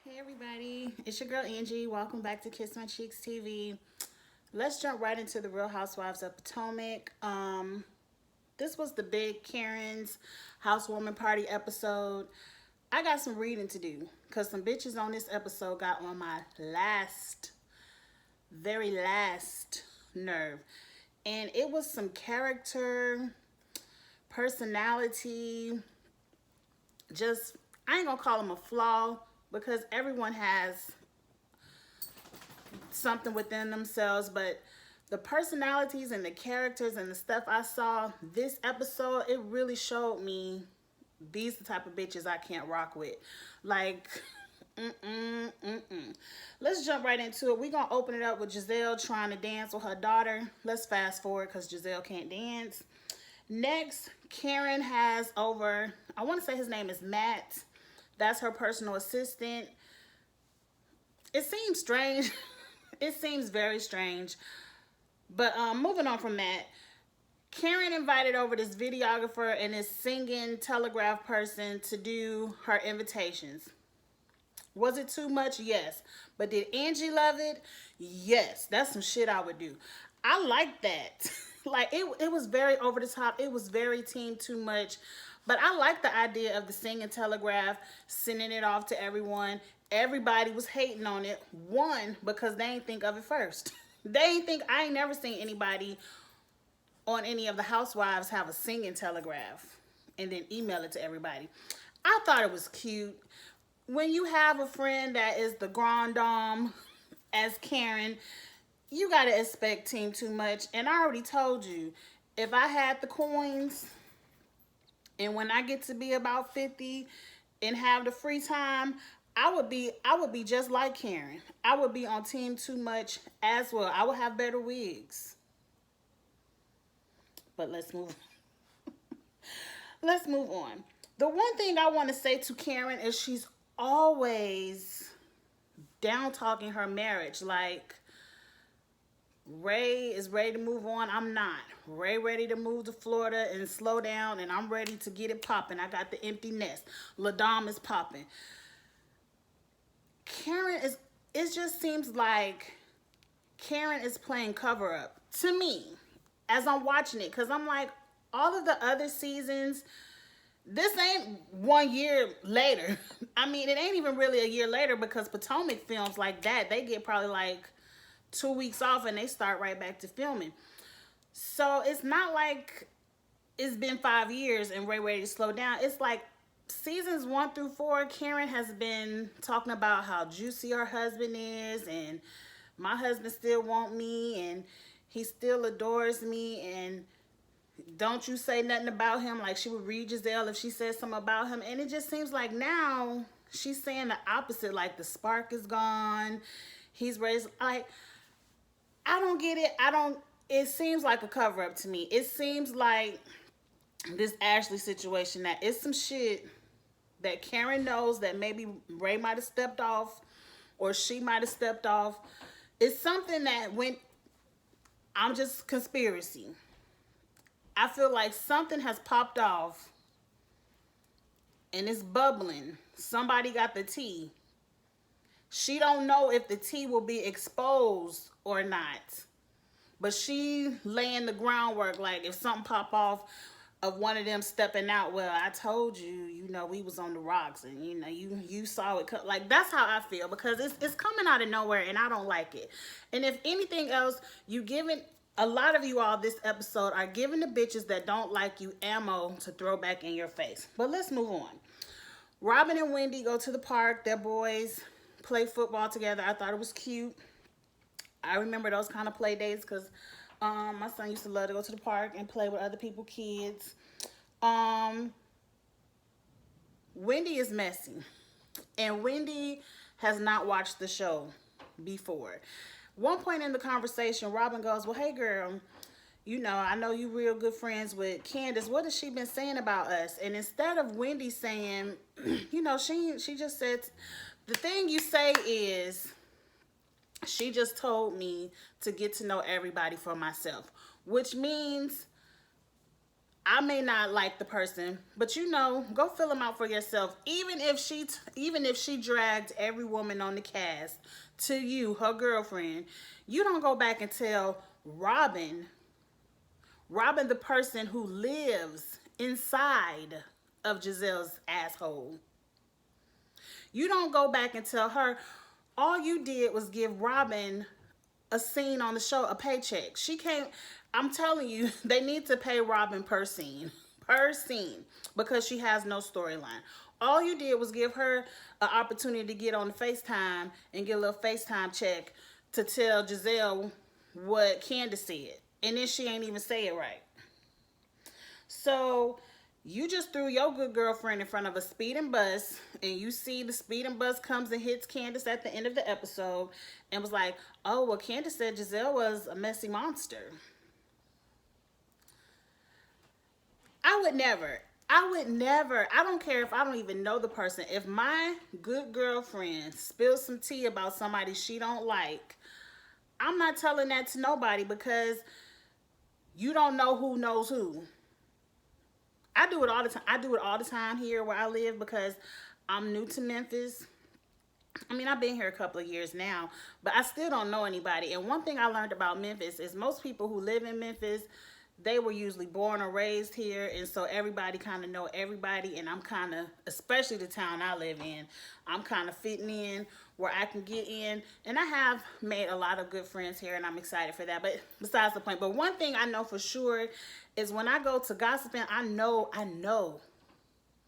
Hey everybody, it's your girl Angie. Welcome back to Kiss My Cheeks TV. Let's jump right into the Real Housewives of Potomac. This was the big Karen's housewarming party episode. I got some reading to do because some bitches on this episode got on my very last nerve. And it was some character, personality, just, I ain't gonna call them a flaw because everyone has something within themselves, but the personalities and the characters and the stuff I saw this episode, it really showed me these the type of bitches I can't rock with. Like, let's jump right into it. We're gonna open it up with Gizelle trying to dance with her daughter. Let's fast forward because Gizelle can't dance. Next, Karen has over, I want to say his name is Matt. That's her personal assistant. It seems strange. It seems very strange. But moving on from that, Karen invited over this videographer and this singing telegraph person to do her invitations. Was it too much? Yes. But did Angie love it? Yes. That's some shit I would do. I like that. Like, it was very over the top. It was very team too much. But I like the idea of the singing telegraph, sending it off to everyone. Everybody was hating on it. One, because they ain't think of it first. They ain't think, I ain't never seen anybody on any of the housewives have a singing telegraph and then email it to everybody. I thought it was cute. When you have a friend that is the grand dame as Karen, you gotta expect team too much. And I already told you, if I had the coins and when I get to be about 50 and have the free time, I would be just like Karen. I would be on team too much as well. I would have better wigs. But let's move on. The one thing I want to say to Karen is she's always down talking her marriage. Like, Ray is ready to move on. I'm not. Ray ready to move to Florida and slow down, and I'm ready to get it popping. I got the empty nest. LaDom is popping. Karen is, it just seems like Karen is playing cover up to me as I'm watching it, because I'm like, all of the other seasons, this ain't 1 year later. I mean, it ain't even really a year later because Potomac films like that, they get probably like 2 weeks off and they start right back to filming. So it's not like it's been 5 years and Ray ready to slow down. It's like seasons 1 through 4, Karen has been talking about how juicy her husband is, and my husband still want me, and he still adores me, and don't you say nothing about him. Like, she would read Gizelle if she said something about him. And it just seems like now she's saying the opposite. Like, the spark is gone. He's raised. Like, I don't get it. It seems like a cover up to me. It seems like this Ashley situation, that it's some shit that Karen knows that maybe Ray might have stepped off or she might have stepped off. It's something that went, I'm just conspiracy. I feel like something has popped off and it's bubbling. Somebody got the tea. She don't know if the tea will be exposed or not. But she laying the groundwork, like if something pop off of one of them stepping out, well, I told you, we was on the rocks, and you saw it. Like, that's how I feel, because it's coming out of nowhere and I don't like it. And if anything else, a lot of you all this episode are giving the bitches that don't like you ammo to throw back in your face. But let's move on. Robin and Wendy go to the park. Their boys play football together. I thought it was cute. I remember those kind of play dates because my son used to love to go to the park and play with other people's kids. Wendy is messy. And Wendy has not watched the show before. One point in the conversation, Robin goes, well, hey, girl, I know you real good friends with Candace. What has she been saying about us? And instead of Wendy saying, she just said, the thing you say is, she just told me to get to know everybody for myself, which means I may not like the person, but you know, go fill them out for yourself. Even if she dragged every woman on the cast to you, her girlfriend, you don't go back and tell Robin, the person who lives inside of Gizelle's asshole. You don't go back and tell her. All you did was give Robin a scene on the show, a paycheck. She can't. I'm telling you, they need to pay Robin per scene, because she has no storyline. All you did was give her an opportunity to get on the FaceTime and get a little FaceTime check to tell Gizelle what Candace said, and then she ain't even say it right. So you just threw your good girlfriend in front of a speeding bus, and you see the speeding bus comes and hits Candace at the end of the episode, and was like, oh, well, Candace said Gizelle was a messy monster. I would never. I don't care if I don't even know the person. If my good girlfriend spills some tea about somebody she don't like, I'm not telling that to nobody, because you don't know who knows who. I do it all the time. I do it all the time here where I live, because I'm new to Memphis. I mean, I've been here a couple of years now, but I still don't know anybody. And one thing I learned about Memphis is most people who live in Memphis, they were usually born or raised here, and so everybody kind of know everybody. And I'm kind of, especially the town I live in, I'm kind of fitting in where I can get in. And I have made a lot of good friends here, and I'm excited for that. But besides the point, but one thing I know for sure is when I go to gossiping, I know,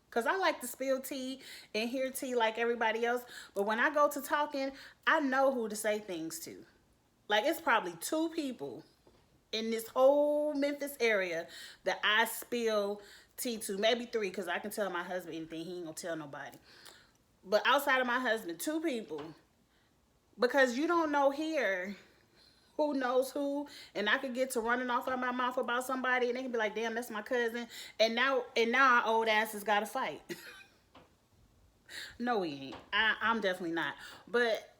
because I like to spill tea and hear tea like everybody else. But when I go to talking, I know who to say things to. Like, it's probably 2 people in this whole Memphis area that I spill tea to. Maybe 3, because I can tell my husband anything. He ain't gonna tell nobody. But outside of my husband, 2 people. Because you don't know here who knows who. And I could get to running off of my mouth about somebody, and they can be like, damn, that's my cousin. And now our old asses gotta fight. No, we ain't. I'm definitely not. But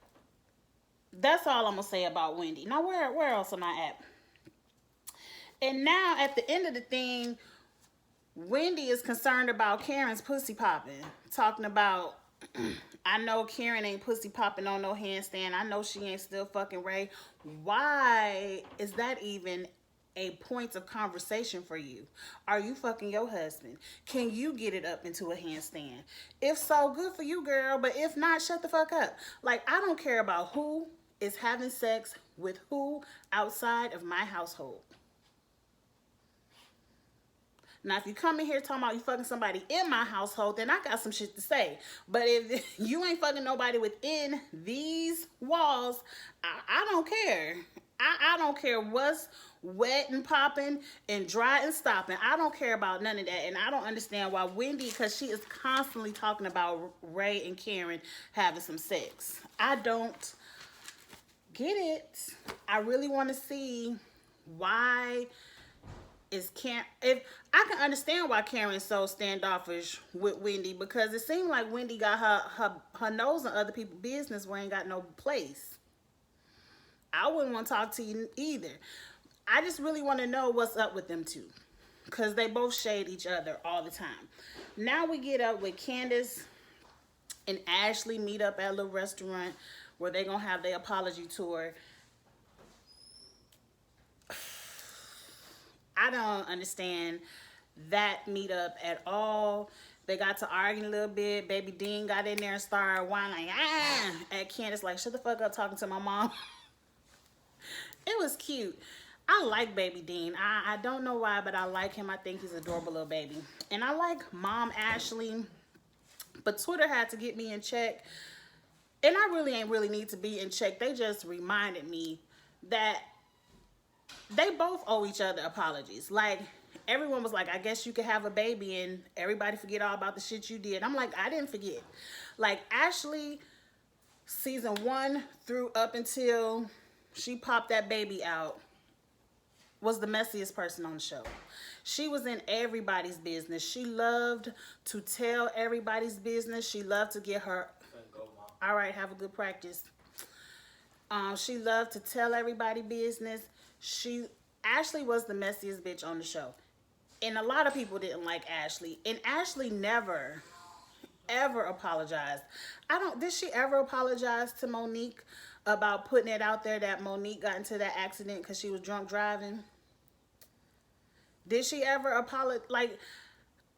that's all I'm gonna say about Wendy. Now, where else am I at? And now, at the end of the thing, Wendy is concerned about Karen's pussy popping. Talking about, I know Karen ain't pussy popping on no handstand. I know she ain't still fucking Ray. Why is that even a point of conversation for you? Are you fucking your husband? Can you get it up into a handstand? If so, good for you, girl. But if not, shut the fuck up. Like, I don't care about who is having sex with who outside of my household. Now, if you come in here talking about you fucking somebody in my household, then I got some shit to say. But if you ain't fucking nobody within these walls, I don't care. I don't care what's wet and popping and dry and stopping. I don't care about none of that. And I don't understand why Wendy, because she is constantly talking about Ray and Karen having some sex. I don't get it. I really want to see why is Karen. If I can understand why Karen's so standoffish with Wendy, because it seemed like Wendy got her nose in other people's business where ain't got no place. I wouldn't want to talk to you either. I just really want to know what's up with them two, because they both shade each other all the time. Now we get up with Candace and Ashley meet up at a little restaurant where they're going to have their apology tour. I don't understand that meetup at all. They got to arguing a little bit. Baby Dean got in there and started whining at Candace, like, shut the fuck up talking to my mom. It was cute. I like Baby Dean. I don't know why, but I like him. I think he's an adorable little baby. And I like Mom Ashley. But Twitter had to get me in check. And I really ain't really need to be in check. They just reminded me that they both owe each other apologies. Like, everyone was like, I guess you could have a baby and everybody forget all about the shit you did. I'm like, I didn't forget. Like, Ashley, season 1 through up until she popped that baby out, was the messiest person on the show. She was in everybody's business. She loved to tell everybody's business. She loved to get her... All right, have a good practice. She loved to tell everybody business. Ashley was the messiest bitch on the show. And a lot of people didn't like Ashley. And Ashley never, ever apologized. I don't, did she ever apologize to Monique about putting it out there that Monique got into that accident because she was drunk driving? Did she ever apologize? Like,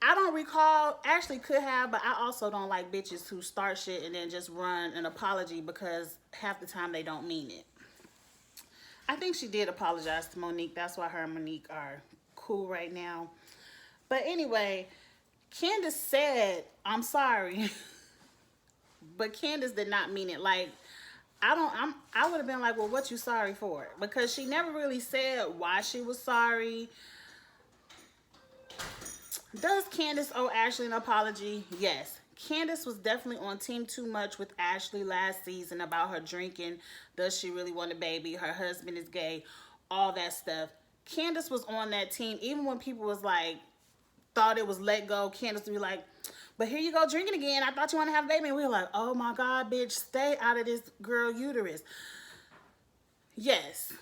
I don't recall. Ashley could have, but I also don't like bitches who start shit and then just run an apology because half the time they don't mean it. I think she did apologize to Monique. That's why her and Monique are cool right now. But anyway, Candace said, I'm sorry. But Candace did not mean it. Like, I would have been like, well, what you sorry for? Because she never really said why she was sorry. Does Candace owe Ashley an apology? Yes. Candace was definitely on team too much with Ashley last season about her drinking. Does she really want a baby? Her husband is gay. All that stuff. Candace was on that team. Even when people was like, thought it was let go, Candace would be like, but here you go drinking again. I thought you want to have a baby. And we were like, oh my God, bitch, stay out of this girl uterus. Yes.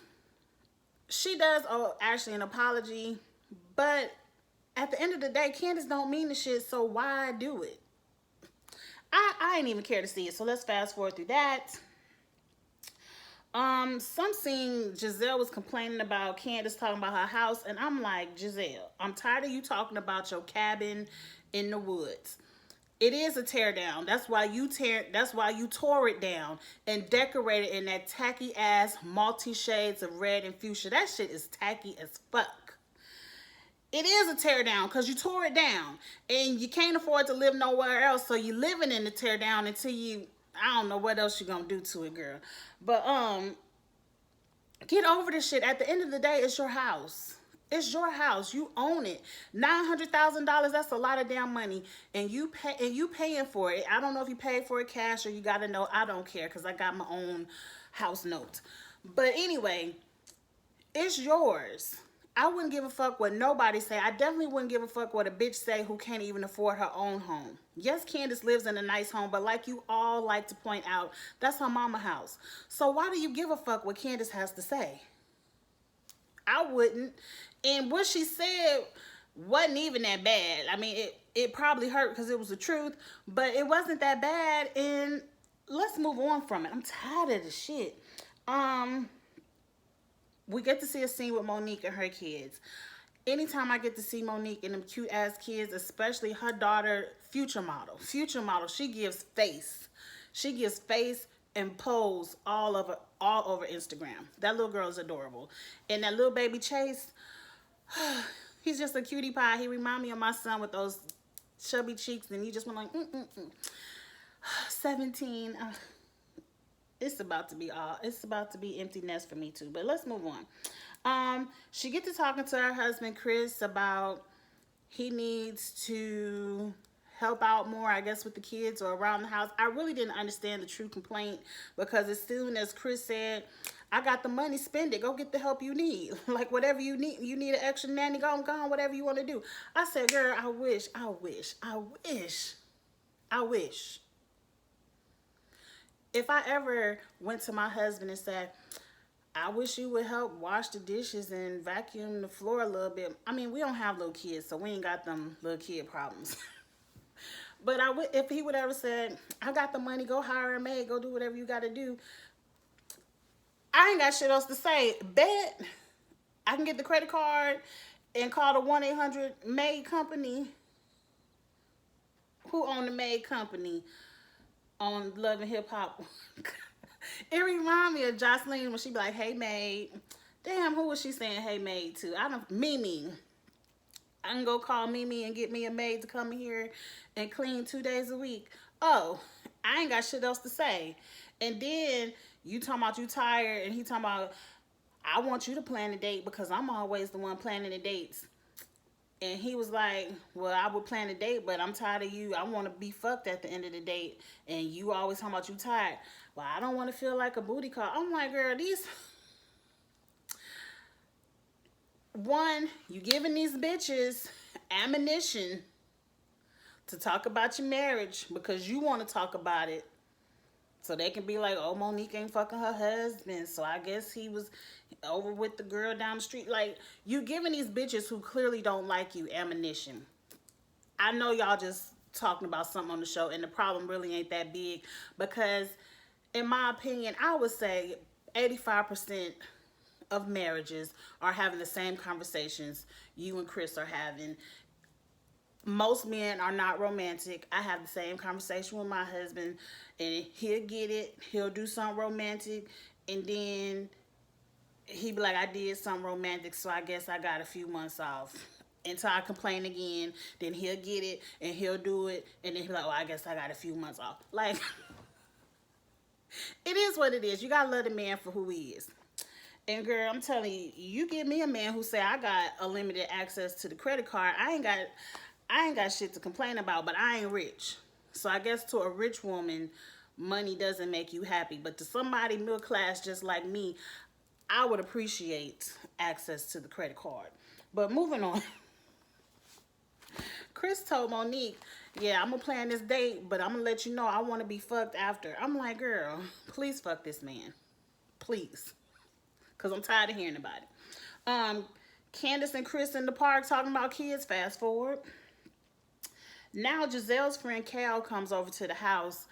She does owe Ashley an apology. But at the end of the day, Candace don't mean the shit, so why do it? I ain't even care to see it, so let's fast forward through that. Some scene Gizelle was complaining about Candace talking about her house, and I'm like, Gizelle, I'm tired of you talking about your cabin in the woods. It is a tear down. That's why you tore it down and decorated in that tacky ass multi shades of red and fuchsia. That shit is tacky as fuck. It is a tear down because you tore it down and you can't afford to live nowhere else. So you living in the tear down until you, I don't know what else you're going to do to it, girl. But, get over this shit. At the end of the day, it's your house. It's your house. You own it. $900,000, that's a lot of damn money. And you paying for it. I don't know if you paid for it cash or you got a note. I don't care because I got my own house note. But anyway, it's yours. I wouldn't give a fuck what nobody say. I definitely wouldn't give a fuck what a bitch say who can't even afford her own home. Yes, Candace lives in a nice home, but like you all like to point out, that's her mama house. So why do you give a fuck what Candace has to say? I wouldn't. And what she said wasn't even that bad. I mean, it probably hurt because it was the truth, but it wasn't that bad. And let's move on from it. I'm tired of the shit. We get to see a scene with Monique and her kids. Anytime I get to see Monique and them cute ass kids, especially her daughter, future model, she gives face. She gives face and pose all over Instagram. That little girl is adorable. And that little baby Chase, he's just a cutie pie. He reminds me of my son with those chubby cheeks, and he just went like, 17. It's about to be empty nest for me too. But let's move on. She gets to talking to her husband Chris about he needs to help out more, I guess, with the kids or around the house. I really didn't understand the true complaint because as soon as Chris said, I got the money, spend it, go get the help you need. Like whatever you need an extra nanny, go on, whatever you want to do. I said, girl, I wish. If I ever went to my husband and said, I wish you would help wash the dishes and vacuum the floor a little bit. I mean, we don't have little kids, so we ain't got them little kid problems. But if he would ever said, I got the money, go hire a maid, go do whatever you got to do. I ain't got shit else to say. Bet I can get the credit card and call the 1-800 maid company. Who owned the maid company on Love and Hip Hop? It remind me of Jocelyn when she be like, hey maid. Damn, who was she saying hey maid to? Mimi. I can go call Mimi and get me a maid to come in here and clean 2 days a week. Oh, I ain't got shit else to say. And then you talking about you tired and he talking about, I want you to plan a date because I'm always the one planning the dates. And he was like, well, I would plan a date, but I'm tired of you. I want to be fucked at the end of the date. And you always talking about you tired. Well, I don't want to feel like a booty call. I'm like, girl, you giving these bitches ammunition to talk about your marriage because you want to talk about it. So they can be like, oh, Monique ain't fucking her husband, so I guess he was over with the girl down the street. Like, you giving these bitches who clearly don't like you ammunition. I know y'all just talking about something on the show, and the problem really ain't that big, because in my opinion, I would say 85% of marriages are having the same conversations you and Chris are having. Most men are not romantic. I have the same conversation with my husband, and he'll get it. He'll do something romantic, and then he be like, I did something romantic, so I guess I got a few months off. Until I complain again, then he'll get it, and he'll do it, and then he'll be like, oh, I guess I got a few months off. Like, it is what it is. You gotta love the man for who he is. And girl, I'm telling you, you give me a man who say I got unlimited access to the credit card, I ain't got shit to complain about, but I ain't rich. So I guess to a rich woman, money doesn't make you happy. But to somebody middle class just like me, I would appreciate access to the credit card. But moving on. Chris told Monique, yeah, I'm gonna plan this date, but I'm gonna let you know I want to be fucked after. I'm like, girl, please fuck this man. Please. Because I'm tired of hearing about it. Candace and Chris in the park talking about kids. Fast forward. Now Gizelle's friend Cal comes over to the house,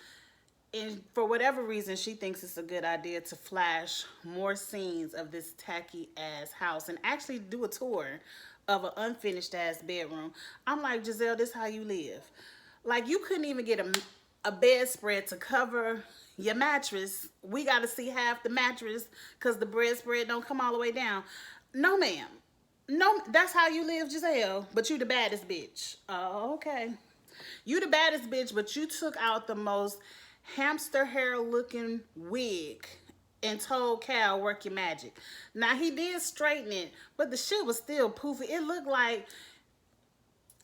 and for whatever reason, she thinks it's a good idea to flash more scenes of this tacky ass house and actually do a tour of an unfinished ass bedroom. I'm like, Gizelle, this how you live. Like, you couldn't even get a bedspread to cover your mattress. We got to see half the mattress because the bedspread don't come all the way down. No, ma'am. No, that's how you live, Gizelle. But you the baddest bitch. Oh, okay. You the baddest bitch, but you took out the most hamster hair looking wig and told Cal, work your magic. Now, he did straighten it, but the shit was still poofy. It looked like,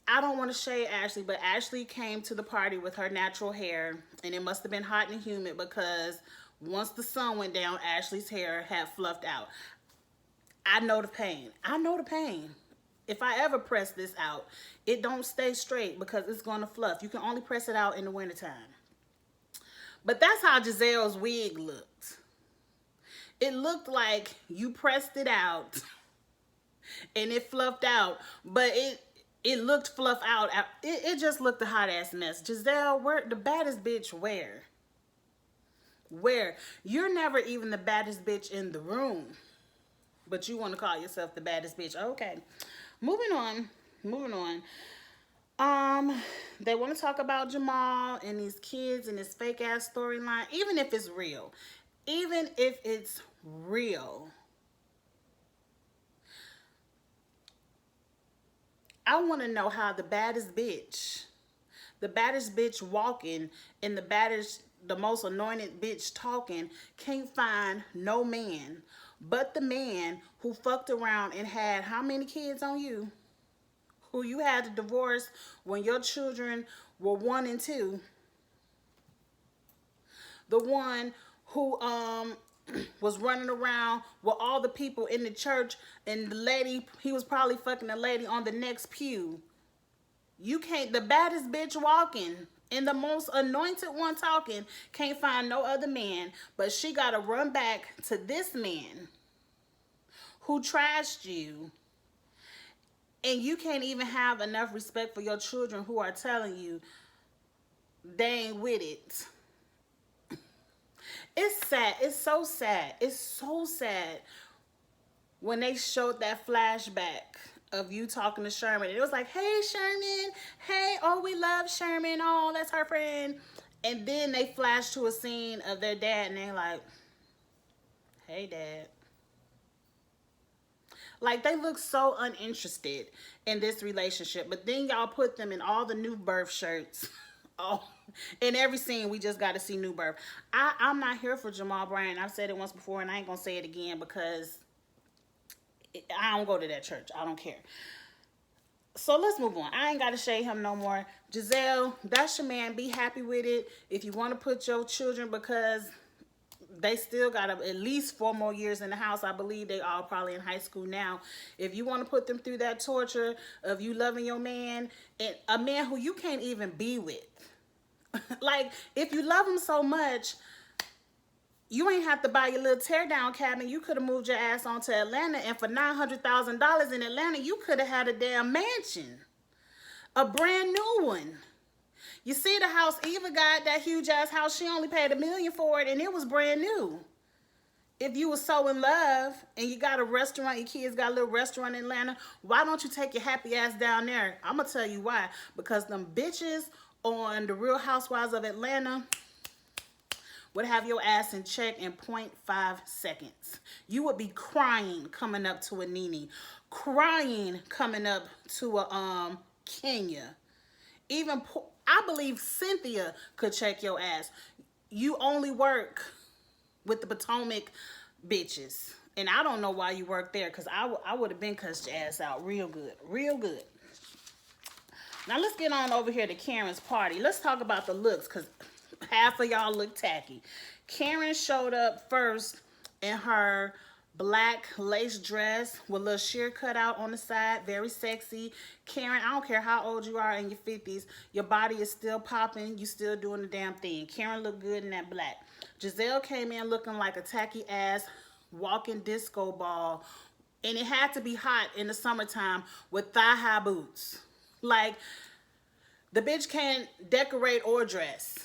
I don't want to shade Ashley, but Ashley came to the party with her natural hair, and it must have been hot and humid because once the sun went down, Ashley's hair had fluffed out. I know the pain. I know the pain. If I ever press this out, it don't stay straight because it's going to fluff. You can only press it out in the wintertime. But that's how Gizelle's wig looked. It looked like you pressed it out and it fluffed out, but it looked fluff out. It just looked a hot ass mess. Gizelle, where the baddest bitch? Where? You're never even the baddest bitch in the room, but you want to call yourself the baddest bitch. Okay, moving on. They want to talk about Jamal and these kids and this fake ass storyline. Even if it's real, I want to know how the baddest bitch walking and the most anointed bitch talking can't find no man but the man who fucked around and had how many kids on you? Who you had to divorce when your children were 1 and 2. The one who was running around with all the people in the church, and the lady, he was probably fucking the lady on the next pew. You can't, the baddest bitch walking and the most anointed one talking can't find no other man, but she gotta run back to this man who trashed you. And you can't even have enough respect for your children who are telling you they ain't with it. It's sad. It's so sad. It's so sad when they showed that flashback of you talking to Sherman. It was like, hey, Sherman. Hey, oh, we love Sherman. Oh, that's her friend. And then they flash to a scene of their dad, and they're like, hey, Dad. Like, they look so uninterested in this relationship. But then y'all put them in all the new birth shirts. Oh, in every scene, we just got to see new birth. I'm not here for Jamal Bryant. I've said it once before, and I ain't going to say it again because I don't go to that church. I don't care. So let's move on. I ain't got to shade him no more. Gizelle, that's your man. Be happy with it. If you want to put your children, because they still got at least 4 more years in the house. I believe they all probably in high school now. If you want to put them through that torture of you loving your man, and a man who you can't even be with. Like, if you love him so much, You ain't have to buy your little tear down cabin. You could have moved your ass on to Atlanta, and for $900,000 in Atlanta, you could have had a damn mansion, a brand new one. You see the house Eva got, that huge ass house, she only paid $1 million for it, and it was brand new. If you were so in love and you got a restaurant, your kids got a little restaurant in Atlanta, why don't you take your happy ass down there? I'm gonna tell you why. Because them bitches on the Real Housewives of Atlanta would have your ass in check in 0.5 seconds. You would be crying coming up to a Nene, crying coming up to a Kenya. Even I believe Cynthia could check your ass. You only work with the Potomac bitches. And I don't know why you work there, because I would have been cussed your ass out real good. Real good. Now let's get on over here to Karen's party. Let's talk about the looks, because half of y'all look tacky. Karen showed up first in her black lace dress with a little sheer cutout on the side. Very sexy. Karen, I don't care how old you are, in your 50s, your body is still popping. You still doing the damn thing. Karen looked good in that black. Gizelle came in looking like a tacky ass walking disco ball. And it had to be hot in the summertime with thigh-high boots. Like, the bitch can't decorate or dress.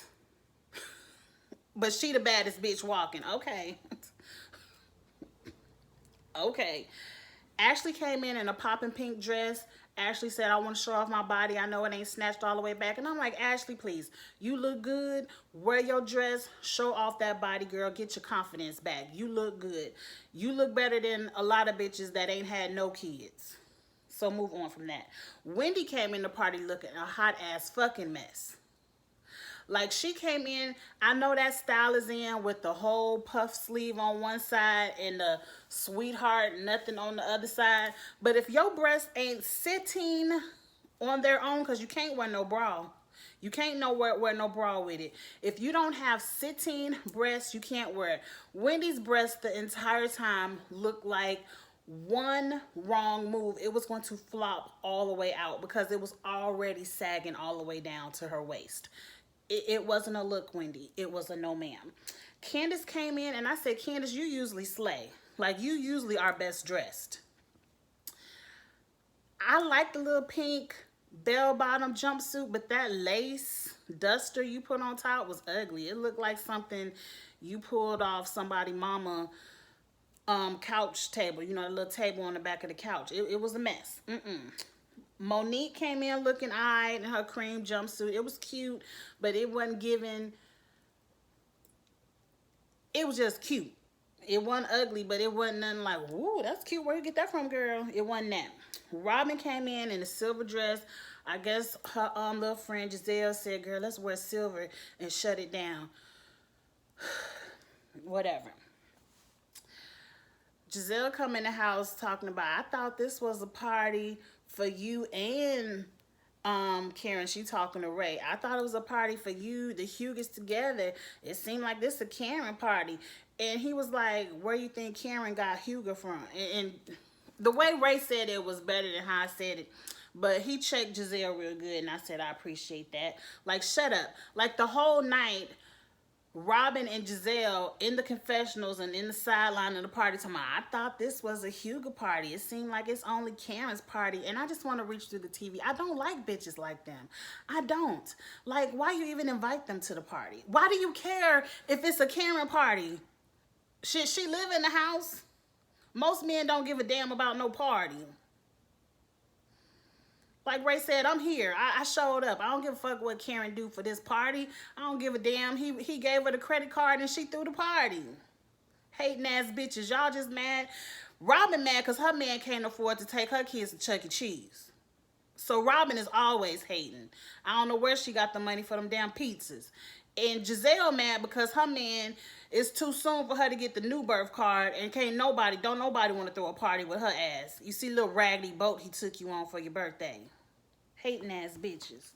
But she the baddest bitch walking. Okay. Okay. Ashley came in a popping pink dress. Ashley said, I want to show off my body. I know it ain't snatched all the way back. And I'm like, Ashley, please. You look good. Wear your dress. Show off that body, girl. Get your confidence back. You look good. You look better than a lot of bitches that ain't had no kids. So move on from that. Wendy came in the party looking a hot ass fucking mess. Like, she came in, I know that style is in with the whole puff sleeve on one side and the sweetheart nothing on the other side. But if your breasts ain't sitting on their own, because you can't wear no bra. You can't wear no bra with it. If you don't have sitting breasts, you can't wear it. Wendy's breasts the entire time looked like one wrong move, it was going to flop all the way out, because it was already sagging all the way down to her waist. It wasn't a look, Wendy. It was a no, ma'am. Candace came in, and I said, Candace, you usually slay. Like, you usually are best dressed. I like the little pink bell-bottom jumpsuit, but that lace duster you put on top was ugly. It looked like something you pulled off somebody mama couch table. You know, the little table on the back of the couch. It was a mess. Monique came in looking eyed in her cream jumpsuit. It was cute, but it wasn't giving. It was just cute. It wasn't ugly, but it wasn't nothing like, ooh, that's cute. Where you get that from, girl? It wasn't that. Robin came in a silver dress. I guess her little friend Gizelle said, girl, let's wear silver and shut it down. Whatever. Gizelle come in the house talking about, I thought this was a party for you and Karen. She talking to Ray. I thought it was a party for you, the Hughes together. It seemed like this a Karen party. And he was like, where you think Karen got Hugo from? And the way Ray said it was better than how I said it. But he checked Gizelle real good, and I said, I appreciate that. Like, shut up. Like, the whole night, Robin and Gizelle in the confessionals and in the sideline of the party talking about, I thought this was a Hugo party. It seemed like it's only Karen's party. And I just want to reach through the TV. I don't like bitches like them. I don't. Like, why you even invite them to the party? Why do you care if it's a Karen party? Should she live in the house? Most men don't give a damn about no party. Like Ray said, I'm here. I showed up. I don't give a fuck what Karen do for this party. I don't give a damn. He gave her the credit card and she threw the party. Hating ass bitches. Y'all just mad. Robin mad because her man can't afford to take her kids to Chuck E. Cheese. So Robin is always hating. I don't know where she got the money for them damn pizzas. And Gizelle mad because her man, it's too soon for her to get the new birth card, and don't nobody want to throw a party with her ass. You see little raggedy boat he took you on for your birthday. Hating ass bitches.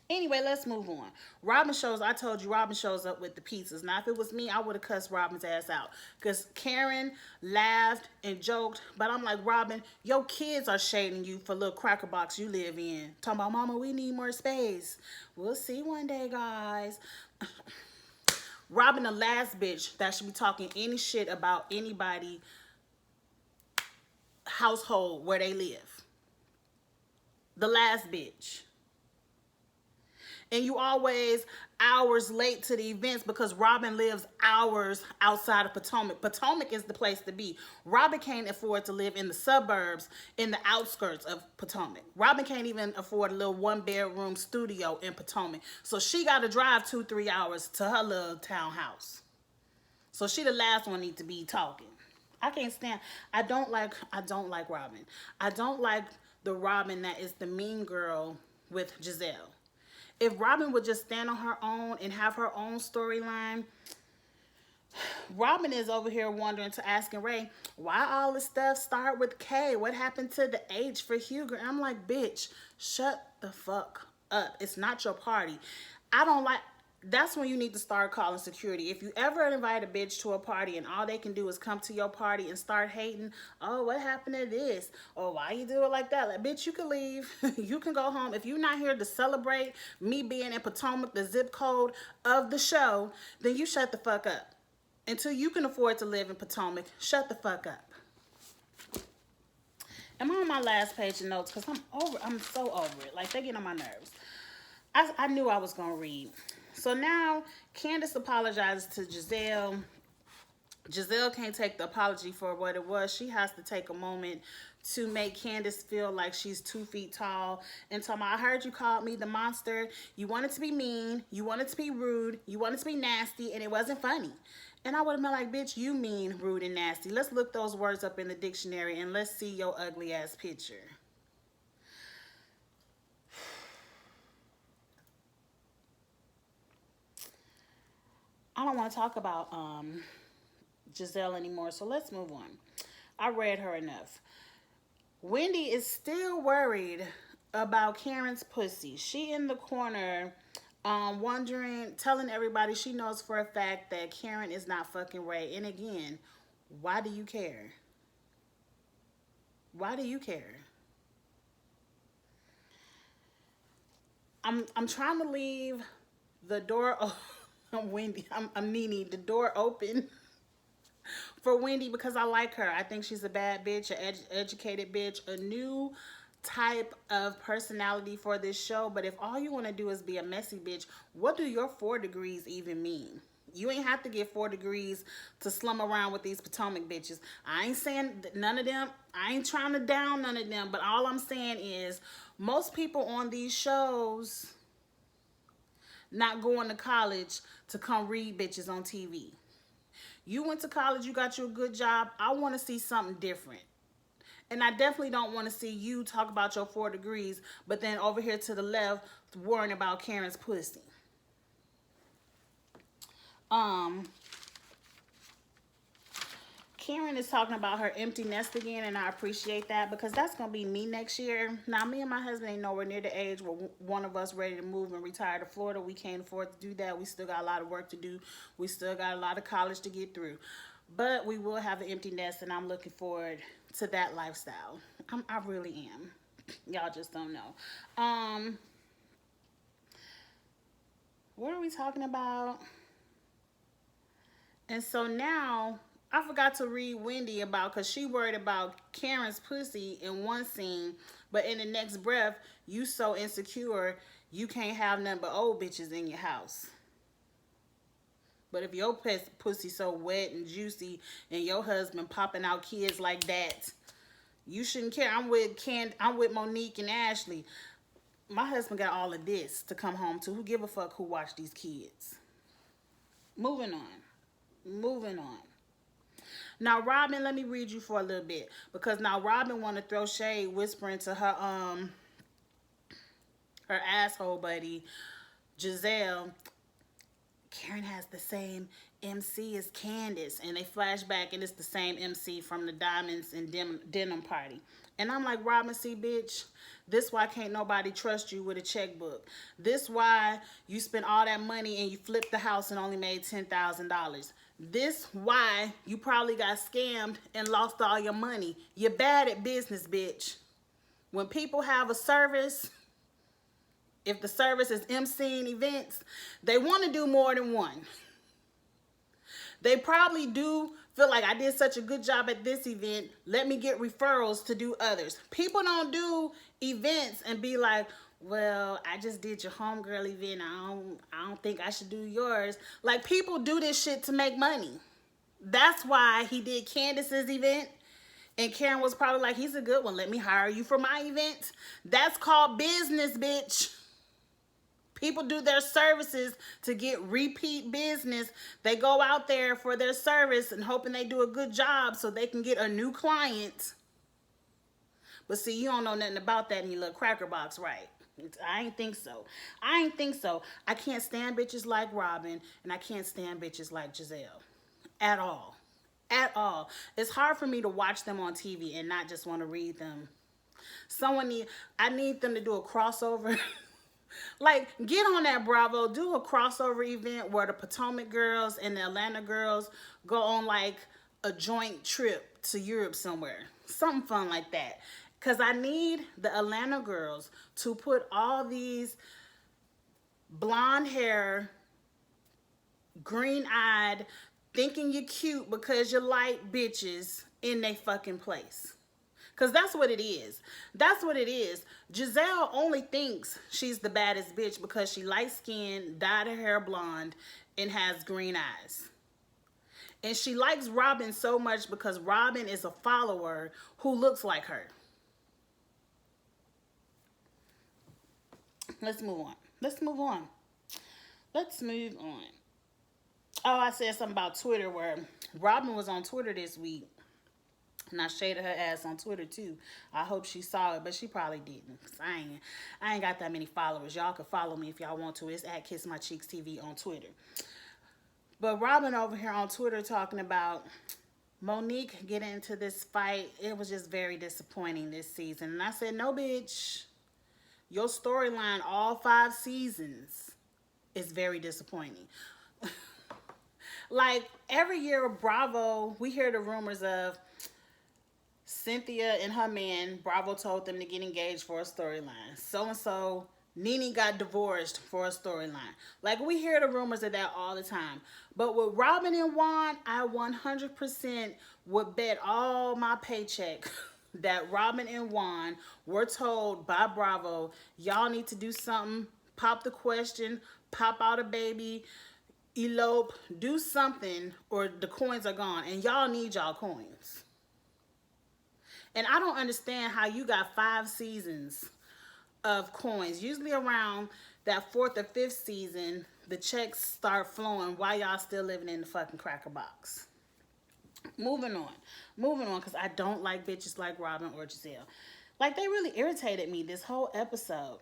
Anyway, let's move on. I told you Robin shows up with the pizzas. Now, if it was me, I would have cussed Robin's ass out. Because Karen laughed and joked, but I'm like, Robin, your kids are shading you for little cracker box you live in. Talking about, Mama, we need more space. We'll see one day, guys. Robin the last bitch that should be talking any shit about anybody household where they live. The last bitch. And you always hours late to the events because Robin lives hours outside of Potomac. Potomac is the place to be. Robin can't afford to live in the suburbs, in the outskirts of Potomac. Robin can't even afford a little 1-bedroom studio in Potomac. So she got to drive 2-3 hours to her little townhouse. So she the last one need to be talking. I can't stand. I don't like Robin. I don't like the Robin that is the mean girl with Gizelle. If Robin would just stand on her own and have her own storyline, Robin is over here wondering to asking Ray, why all this stuff start with K? What happened to the H for Hugo? I'm like, bitch, shut the fuck up. It's not your party. That's when you need to start calling security. If you ever invite a bitch to a party and all they can do is come to your party and start hating, oh, what happened to this? Oh, why you do it like that? Like, bitch, you can leave. You can go home. If you're not here to celebrate me being in Potomac, the zip code of the show, then you shut the fuck up. Until you can afford to live in Potomac, shut the fuck up. I'm on my last page of notes because I'm so over it. Like, they get on my nerves. I knew I was going to read. So now Candace apologizes to Gizelle. Gizelle can't take the apology for what it was. She has to take a moment to make Candace feel like she's 2 feet tall and tell me, I heard you called me the monster. You wanted to be mean. You wanted to be rude. You wanted to be nasty, and it wasn't funny. And I would have been like, bitch, you mean rude and nasty. Let's look those words up in the dictionary and let's see your ugly ass picture. I don't want to talk about Gizelle anymore, so let's move on. I read her enough. Wendy is still worried about Karen's pussy. She in the corner wondering, telling everybody she knows for a fact that Karen is not fucking Ray. And again, why do you care? Why do you care? I'm trying to leave the door open. I'm Wendy. I'm Nene. The door open for Wendy because I like her. I think she's a bad bitch, an educated bitch, a new type of personality for this show. But if all you want to do is be a messy bitch, what do your 4 degrees even mean? You ain't have to get 4 degrees to slum around with these Potomac bitches. I ain't saying none of them. I ain't trying to down none of them. But all I'm saying is most people on these shows not going to college to come read bitches on TV. You went to college, you got you a good job. I want to see something different. And I definitely don't want to see you talk about your 4 degrees, but then over here to the left, worrying about Karen's pussy. Karen is talking about her empty nest again, and I appreciate that because that's going to be me next year. Now, me and my husband ain't nowhere near the age where one of us ready to move and retire to Florida. We can't afford to do that. We still got a lot of work to do. We still got a lot of college to get through. But we will have an empty nest, and I'm looking forward to that lifestyle. I really am. Y'all just don't know. What are we talking about? And so now I forgot to read Wendy about, because she worried about Karen's pussy in one scene, but in the next breath, you so insecure, you can't have nothing but old bitches in your house. But if your pussy so wet and juicy and your husband popping out kids like that, you shouldn't care. I'm with Monique and Ashley. My husband got all of this to come home to. Who give a fuck who watch these kids? Moving on. Now, Robin, let me read you for a little bit. Because now Robin want to throw shade, whispering to her asshole buddy, Gizelle. Karen has the same MC as Candace. And they flash back, and it's the same MC from the Diamonds and Denim Party. And I'm like, Robin, see, bitch, this why can't nobody trust you with a checkbook. This why you spent all that money and you flipped the house and only made $10,000. This why you probably got scammed and lost all your money. You're bad at business, bitch. When people have a service, if the service is emceeing events, they want to do more than one. They probably do feel like I did such a good job at this event. Let me get referrals to do others. People don't do events and be like, well, I just did your homegirl event. I don't think I should do yours. Like, people do this shit to make money. That's why he did Candace's event. And Karen was probably like, he's a good one. Let me hire you for my event. That's called business, bitch. People do their services to get repeat business. They go out there for their service and hoping they do a good job so they can get a new client. But see, you don't know nothing about that in your little cracker box, right? I ain't think so. I ain't think so. I can't stand bitches like Robin, and I can't stand bitches like Gizelle. At all. At all. It's hard for me to watch them on TV and not just want to read them. I need them to do a crossover. Like, get on that Bravo, do a crossover event where the Potomac girls and the Atlanta girls go on like a joint trip to Europe somewhere. Something fun like that. Because I need the Atlanta girls to put all these blonde hair, green-eyed, thinking you're cute because you like bitches in they fucking place. Because that's what it is. That's what it is. Gizelle only thinks she's the baddest bitch because she light-skinned, dyed her hair blonde, and has green eyes. And she likes Robin so much because Robin is a follower who looks like her. Let's move on. Let's move on. Let's move on. Oh, I said something about Twitter where Robin was on Twitter this week. And I shaded her ass on Twitter too. I hope she saw it, but she probably didn't. Cause I ain't got that many followers. Y'all can follow me if y'all want to. It's at Kiss My Cheeks TV on Twitter. But Robin over here on Twitter talking about Monique getting into this fight. It was just very disappointing this season. And I said, no, bitch. Your storyline all 5 seasons is very disappointing. Like, every year Bravo, we hear the rumors of Cynthia and her man. Bravo told them to get engaged for a storyline. So-and-so, Nene got divorced for a storyline. Like, we hear the rumors of that all the time. But with Robin and Juan, I 100% would bet all my paycheck that Robin and Juan were told by Bravo, y'all need to do something, pop the question, pop out a baby, elope, do something, or the coins are gone. And y'all need y'all coins. And I don't understand how you got 5 seasons of coins. Usually around that 4th or 5th season, the checks start flowing while y'all still living in the fucking cracker box. Moving on, because I don't like bitches like Robin or Gizelle. Like, they really irritated me this whole episode.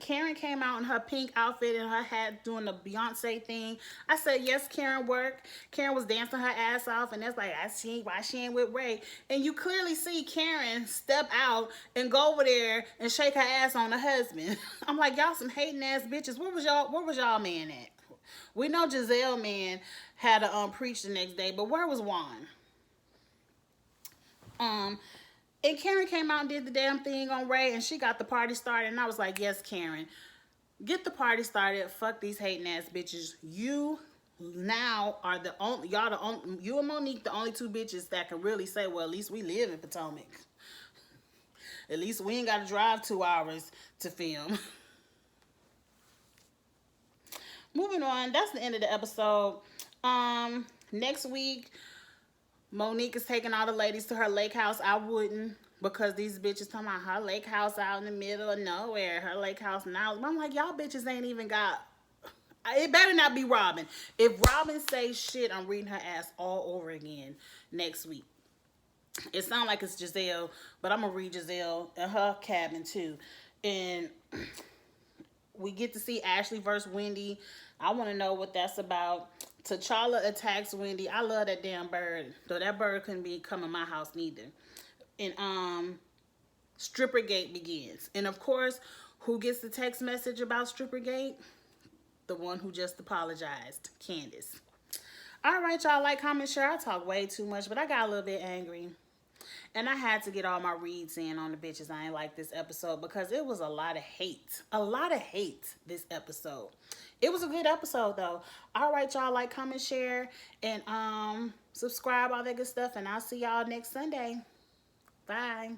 Karen came out in her pink outfit and her hat doing the Beyonce thing. I said, yes, Karen worked. Karen was dancing her ass off, and that's like, I see why she ain't with Ray. And you clearly see Karen step out and go over there and shake her ass on her husband. I'm like, y'all some hating ass bitches. Where was y'all man at? We know Gizelle man had to preach the next day, but where was Juan? And Karen came out and did the damn thing on Ray, and she got the party started. And I was like, yes, Karen, get the party started. Fuck these hating ass bitches. You now are the only, you and Monique, the only 2 bitches that can really say, well, at least we live in Potomac. At least we ain't got to drive 2 hours to film. Moving on, that's the end of the episode. Next week, Monique is taking all the ladies to her lake house. I wouldn't, because these bitches talking about her lake house out in the middle of nowhere. Her lake house now. I'm like, y'all bitches ain't even got... It better not be Robin. If Robin says shit, I'm reading her ass all over again next week. It sounds like it's Gizelle, but I'm going to read Gizelle in her cabin too. And we get to see Ashley versus Wendy. I want to know what that's about. T'Challa attacks Wendy. I love that damn bird. Though that bird couldn't be come in my house neither. And Strippergate begins. And of course, who gets the text message about Strippergate? The one who just apologized, Candace. All right, y'all, like, comment, share. I talk way too much, but I got a little bit angry. And I had to get all my reads in on the bitches I ain't like this episode because it was a lot of hate. A lot of hate this episode. It was a good episode though. All right, y'all, like, comment, share, and subscribe, all that good stuff. And I'll see y'all next Sunday. Bye.